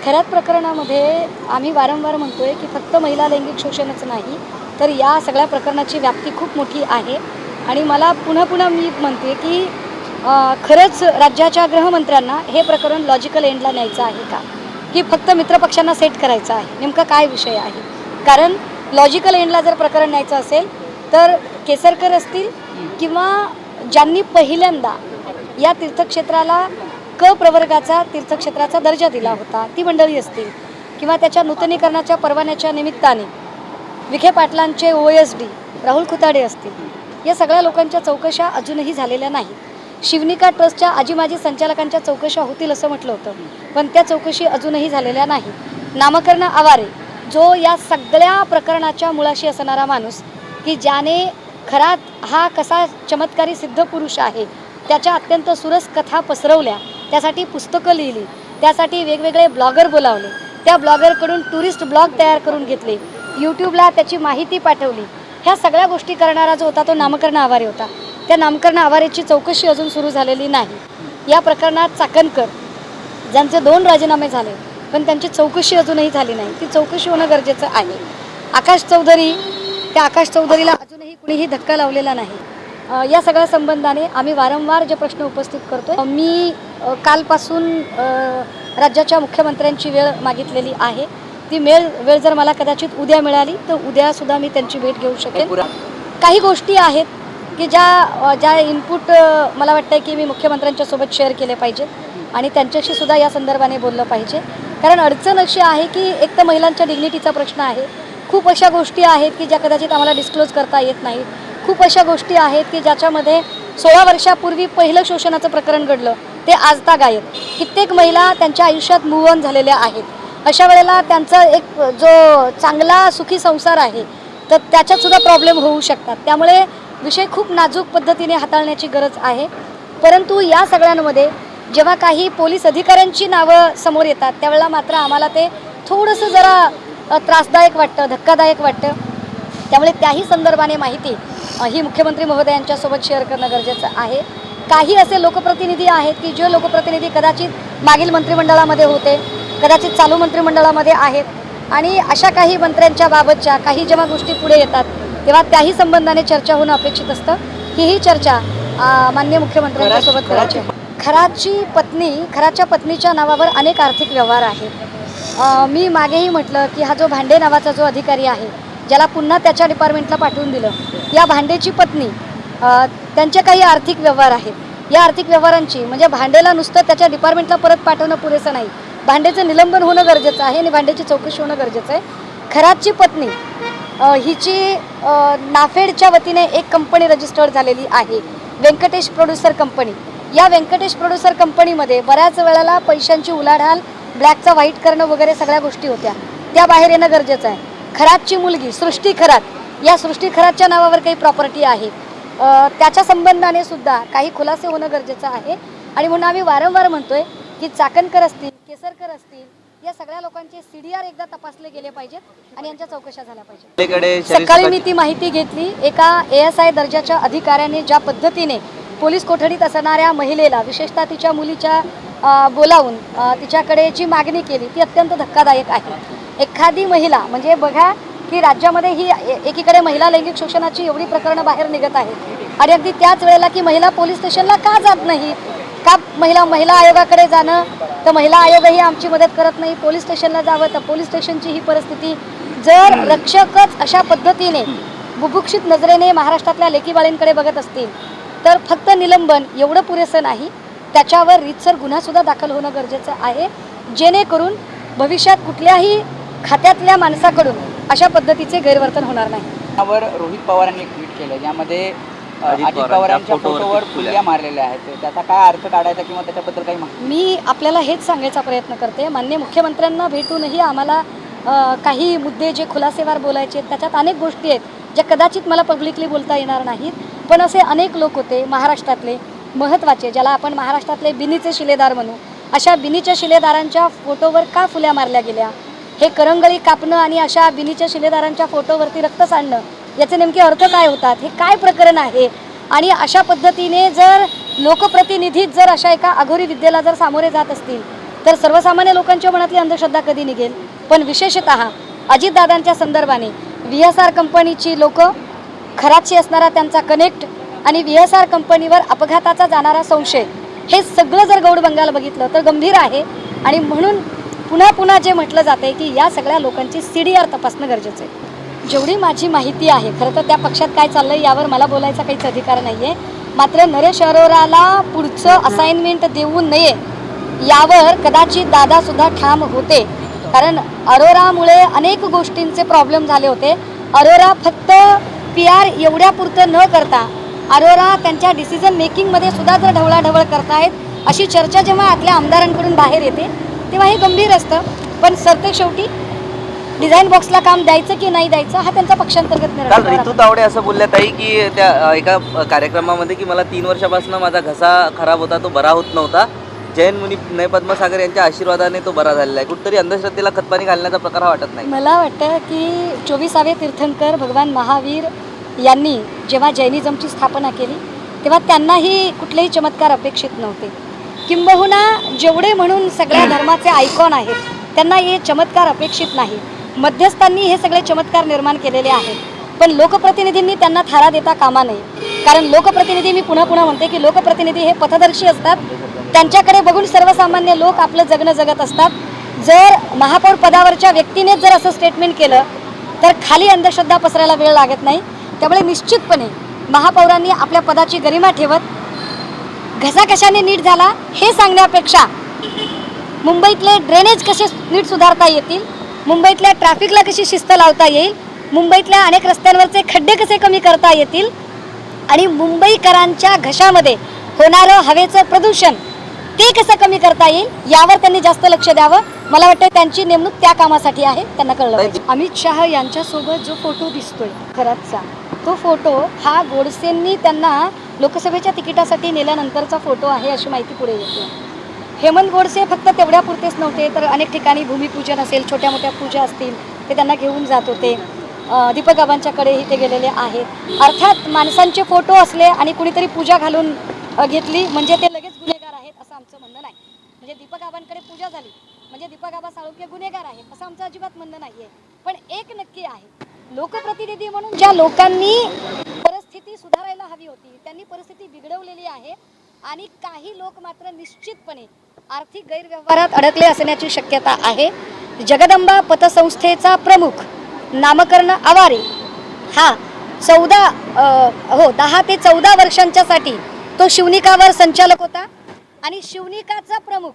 खऱ्याच प्रकरणामध्ये आम्ही वारंवार म्हणतोय की फक्त महिला लैंगिक शोषणच नाही तर या सगळ्या प्रकरणाची व्याप्ती खूप मोठी आहे आणि मला पुन्हा मी म्हणते की खरंच राज्याच्या गृहमंत्र्यांना हे प्रकरण लॉजिकल एंडला न्यायचं आहे का, की फक्त मित्रपक्षांना सेट करायचं आहे, नेमका काय विषय आहे. कारण लॉजिकल एंडला जर प्रकरण न्यायचं असेल तर केसरकर असतील किंवा ज्यांनी पहिल्यांदा या तीर्थक्षेत्राला क प्रवर्गाचा तीर्थक्षेत्राचा दर्जा दिला होता ती मंडळी असतील किंवा त्याच्या नूतनीकरणाच्या परवान्याच्या निमित्ताने विखे पाटलांचे OSD राहुल खुताडे असतील, या सगळ्या लोकांच्या चौकशा अजूनही झालेल्या नाहीत. शिवनिका ट्रस्टच्या आजी माजी संचालकांच्या चौकशा होतील असं म्हटलं होतं, पण त्या चौकशी अजूनही झालेल्या नाही. नामकर्ण आवारे जो या सगळ्या प्रकरणाच्या मुळाशी असणारा माणूस की ज्याने खरात हा कसा चमत्कारी सिद्ध पुरुष आहे, त्याच्या अत्यंत सुरस कथा पसरवल्या, त्यासाठी पुस्तकं लिहिली, त्यासाठी वेगवेगळे ब्लॉगर बोलावले, त्या ब्लॉगरकडून टुरिस्ट ब्लॉग तयार करून घेतले, यूट्यूबला त्याची माहिती पाठवली, ह्या सगळ्या गोष्टी करणारा जो होता तो नामकर्ण आवारे होता. त्या नामकर्ण आवारेची चौकशी अजून सुरू झालेली नाही. या प्रकरणात चाकणकर ज्यांचे 2 राजीनामे झाले पण त्यांची चौकशी अजूनही झाली नाही, ती चौकशी होणं गरजेचं आहे. आकाश चौधरी, त्या आकाश चौधरीला अजूनही कुणीही धक्का लावलेला नाही. या सगळ्या संबंधाने आम्ही वारंवार जे प्रश्न उपस्थित करतो, मी कालपासून राज्याच्या मुख्यमंत्र्यांची वेळ मागितलेली आहे. ती वेळ जर मला कदाचित उद्या मिळाली तर उद्यासुद्धा मी त्यांची भेट घेऊ शकेन. काही गोष्टी आहेत की ज्या इनपुट मला वाटतं की मी मुख्यमंत्र्यांच्या सोबत शेअर केले पाहिजेत आणि त्यांच्याशी सुद्धा या संदर्भाने बोललं पाहिजे. कारण अडचण अशी आहे की एक तर महिलांच्या डिग्निटीचा प्रश्न आहे. खूप अशा गोष्टी आहेत की ज्या कदाचित आम्हाला डिस्क्लोज करता येत नाहीत. खूप अशा गोष्टी आहेत की ज्याच्यामध्ये 16 वर्षापूर्वी पहिलं शोषणाचं प्रकरण घडलं ते आजता गायब. कित्येक महिला त्यांच्या आयुष्यात मूव्ह ऑन झालेल्या आहेत. अशा वेळेला त्यांचा एक जो चांगला सुखी संसार आहे तर त्याच्यातसुद्धा प्रॉब्लेम होऊ शकतात. त्यामुळे विषय खूप नाजूक पद्धतीने हाताळण्याची गरज आहे. परंतु या सगळ्यांमध्ये जेव्हा काही पोलीस अधिकाऱ्यांची नावं समोर येतात त्यावेळेला मात्र आम्हाला ते थोडंसं जरा त्रासदायक वाटतं, धक्कादायक वाटतं. त्यामुळे त्याही संदर्भाने माहिती ही मुख्यमंत्री महोदयांच्यासोबत शेअर करणं गरजेचं आहे. काही असे लोकप्रतिनिधी आहेत की जे लोकप्रतिनिधी कदाचित मागील मंत्रिमंडळामध्ये होते, कदाचित चालू मंत्रिमंडळामध्ये आहेत आणि अशा काही मंत्र्यांच्या बाबतच्या काही जेव्हा गोष्टी पुढे येतात तेव्हा त्याही संबंधाने चर्चा होणं अपेक्षित असतं. ही चर्चा माननीय मुख्यमंत्र्यांच्यासोबत करायची. खराच्या पत्नीच्या नावावर अनेक आर्थिक व्यवहार आहेत. मी मागेही म्हटलं की हा जो भांडे नावाचा जो अधिकारी आहे ज्याला पुन्हा त्याच्या डिपार्टमेंटला पाठवून दिलं, या भांडेची पत्नी त्यांचे काही आर्थिक व्यवहार आहेत. या आर्थिक व्यवहारांची म्हणजे भांडेला नुसतं त्याच्या डिपार्टमेंटला परत पाठवणं पुरेसं नाही, भांडेचं निलंबन होणं गरजेचं आहे आणि भांडेची चौकशी होणं गरजेचं आहे. खराची पत्नी हिची नाफेडच्या वतीने एक कंपनी रजिस्टर्ड झालेली आहे, व्यंकटेश प्रोड्युसर कंपनी. या व्यंकटेश प्रोड्युसर कंपनीमध्ये बऱ्याच वेळेला पैशांची उलाढाल, ब्लॅकचा व्हाईट करणं वगैरे सगळ्या गोष्टी होत्या, त्या बाहेर येणं गरजेचं आहे. खरातची मुलगी सृष्टी खरात, या सृष्टी खरातच्या नावावर काही प्रॉपर्टी आहे, त्याच्या संबंधाने सुद्धा काही खुलासे होणं गरजेचं आहे. आणि म्हणून आम्ही वारंवार म्हणतोय की चाकणकर असतील, केसरकर असतील, या सगळ्या लोकांचे CDR एकदा तपासले गेले पाहिजेत आणि यांच्या चौकशा झाल्या पाहिजेत. सकाळी मी ती माहिती घेतली. एका ASI दर्जाच्या अधिकाऱ्याने ज्या पद्धतीने पोलीस कोठडीत असणाऱ्या महिलेला, विशेषतः तिच्या मुलीच्या बोलावून तिच्याकडे जी मागणी केली ती अत्यंत धक्कादायक आहे. एखादी महिला म्हणजे बघा की राज्यामध्ये ही एकीकडे महिला लैंगिक शोषणाची एवढी प्रकरणं बाहेर निघत आहेत आणि अगदी त्याच वेळेला की महिला पोलीस स्टेशनला का जात नाही, का महिला आयोगाकडे जाणं तर महिला आयोगही आमची मदत करत नाही, पोलीस स्टेशनला जावं तर पोलीस स्टेशनची ही परिस्थिती. जर रक्षकच अशा पद्धतीने बुभुक्षित नजरेने महाराष्ट्रातल्या लेकीबाळींकडे बघत असतील तर फक्त निलंबन एवढं पुरेसं नाही, त्याच्यावर रीतसर गुन्हासुद्धा दाखल होणं गरजेचं आहे, जेणेकरून भविष्यात कुठल्याही खात्यातल्या माणसाकडून अशा पद्धतीचे गैरवर्तन होणार नाही. यावर रोहित पवारांनी एक ट्विट केलं ज्यामध्ये अजित पवारांच्या फोटोवर फुल्या मारलेल्या आहेत, त्याचा काय अर्थ काढायचा किंवा त्याच्याबद्दल काही माहिती? मी आपल्याला हेच सांगायचा प्रयत्न करते, माननीय मुख्यमंत्र्यांना भेटूनही आम्हाला काही मुद्दे जे खुलासेवार बोलायचे त्याच्यात अनेक गोष्टी आहेत ज्या कदाचित मला पब्लिकली बोलता येणार नाहीत. पण असे अनेक लोक होते महाराष्ट्रातले महत्त्वाचे, ज्याला आपण महाराष्ट्रातले बिनीचे शिलेदार म्हणू, अशा बिनीच्या शिलेदारांच्या फोटोवर का फुल्या मारल्या गेल्या, हे करंगळी कापणं आणि अशा बिनीच्या शिलेदारांच्या फोटोवरती रक्त सांडणं याचे नेमके अर्थ काय होतात, हे काय प्रकरण आहे. आणि अशा पद्धतीने जर लोकप्रतिनिधीच जर अशा एका अघोरी विद्येला जर सामोरे जात असतील तर सर्वसामान्य लोकांच्या मनातली अंधश्रद्धा कधी निघेल. पण विशेषतः अजितदादांच्या संदर्भाने VSR कंपनीची लोक, खराबशी असणारा त्यांचा कनेक्ट आणि VSR कंपनीवर अपघाताचा जाणारा संशय, हे सगळं जर गौड बंगाल बघितलं तर गंभीर आहे. आणि म्हणून पुन्हा पुन्हा जे म्हटलं जातं आहे की या सगळ्या लोकांची CDR तपासणं गरजेचं आहे. जेवढी माझी माहिती आहे, खरं तर त्या पक्षात काय चाललं आहे यावर मला बोलायचा काहीच अधिकार नाही आहे. मात्र नरेश अरोराला पुढचं असाइनमेंट देऊ नये यावर कदाचित दादासुद्धा ठाम होते. कारण अरोरामुळे अनेक गोष्टींचे प्रॉब्लेम झाले होते. अरोरा फक्त PR एवढ्यापुरतं न करता अरोरा त्यांच्या डिसिजन मेकिंगमध्ये सुद्धा जर ढवळाढवळ करतायत अशी चर्चा जेव्हा आतल्या आमदारांकडून बाहेर येते तेव्हा हे गंभीर असतं. पण सरते शेवटी डिझाईन बॉक्सला काम द्यायचं की नाही द्यायचं हा त्यांचा पक्षांतर्गत काल निर्णय. ऋतू तावडे असं बोलल्या ताई की त्या एका कार्यक्रमामध्ये की मला 3 वर्षापासून माझा घसा खराब होता, तो बरा होत नव्हता. जैन मुनी नय पद्मसागर यांच्या आशीर्वादाने तो बरा झालेला आहे. कुठेतरी अंधश्रद्धेला खतपाणी घालण्याचा प्रकार हा वाटत नाही. मला वाटतं की 24वे तीर्थंकर भगवान महावीर यांनी जेव्हा जैनिझमची स्थापना केली तेव्हा त्यांनाही कुठलेही चमत्कार अपेक्षित नव्हते. किंबहुना जेवढे म्हणून सगळ्या धर्माचे आयकॉन आहेत त्यांना हे चमत्कार अपेक्षित नाही. मध्यस्थांनी हे सगळे चमत्कार निर्माण केलेले आहेत. पण लोकप्रतिनिधींनी त्यांना थारा देता कामा नये. कारण लोकप्रतिनिधी, मी पुन्हा पुन्हा म्हणते की लोकप्रतिनिधी हे पथदर्शी असतात. त्यांच्याकडे बघून सर्वसामान्य लोक आपलं जगणं जगत असतात. जर महापौर पदावरच्या व्यक्तीने जर असं स्टेटमेंट केलं तर खाली अंधश्रद्धा पसरायला वेळ लागत नाही. त्यामुळे निश्चितपणे महापौरांनी आपल्या पदाची गरिमा ठेवत घसा कशाने नीट झाला हे सांगण्यापेक्षा मुंबईतले ड्रेनेज कसे नीट सुधारता येतील, मुंबईतल्या ट्रॅफिकला कशी शिस्त लावता येईल, मुंबईतल्या अनेक रस्त्यांवरचे खड्डे कसे कमी करता येतील आणि मुंबईकरांच्या घशामध्ये होणारं हवेचं प्रदूषण ते कसं कमी करता येईल यावर त्यांनी जास्त लक्ष द्यावं. मला वाटतं त्यांची नेमणूक त्या कामासाठी आहे, त्यांना कळलं पाहिजे. अमित शहा यांच्यासोबत जो फोटो दिसतोय खरंचचा, तो फोटो हा गोडसेंनी त्यांना लोकसभेच्या तिकिटासाठी नेल्यानंतरचा फोटो आहे अशी माहिती पुढे येते. हेमंत गोडसे फक्त तेवढ्यापुरतेच नव्हते तर अनेक ठिकाणी भूमिपूजन असेल, छोट्या मोठ्या पूजा असतील ते त्यांना घेऊन जात होते. दीपक आबांच्याकडेही ते गेलेले आहेत. अर्थात माणसांचे फोटो असले आणि कुणीतरी पूजा घालून घेतली म्हणजे ते लगेच गुन्हेगार आहेत असं आमचं म्हणणं नाही. म्हणजे दीपक आबांकडे पूजा झाली म्हणजे दीपक आबा साळुंखे गुन्हेगार आहेत असं आमचं अजिबात म्हणणं नाही आहे. पण एक नक्की आहे, लोकप्रतिनिधी म्हणून ज्या लोकांनी परिस्थिती सुधारायला हवी होती त्यांनी परिस्थिती बिघडवलेली आहे. आणि काही लोक मात्र निश्चितपणे आर्थिक गैरव्यवहारात अडकले असण्याची शक्यता आहे. जगदंबा पतसंस्थेचा प्रमुख नामकरण आवारे हा 10 ते 14 वर्षांच्यासाठी तो शिवनिकावर संचालक होता. आणि शिवनिकाचा प्रमुख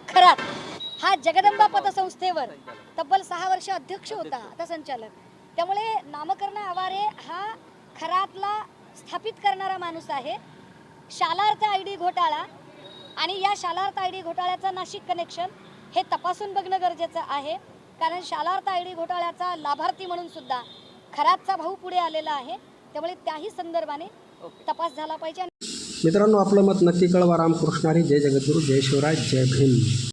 खरात हा जगदंबा पतसंस्थेवर तब्बल 6 वर्ष अध्यक्ष होता, आता संचालक. त्यामुळे नामकरण आवारे हा खरातला स्थापित करणारा माणूस आहे. शालार्थ ID घोटाळा आणि या शालार्थ ID घोटाळ्याचा नाशिक कनेक्शन हे तपासून बघणं गरजेचं आहे. कारण शालार्थ ID घोटाळ्याचा लाभार्थी म्हणून सुद्धा खरातचा भाऊ पुढे आलेला आहे. त्यामुळे त्याही संदर्भाने तपास झाला पाहिजे. मित्रांनो, आपलं मत नक्की कळवा. रामकृष्ण हरी. जय जगद्गुरू, जय शिवराय, जय भीम.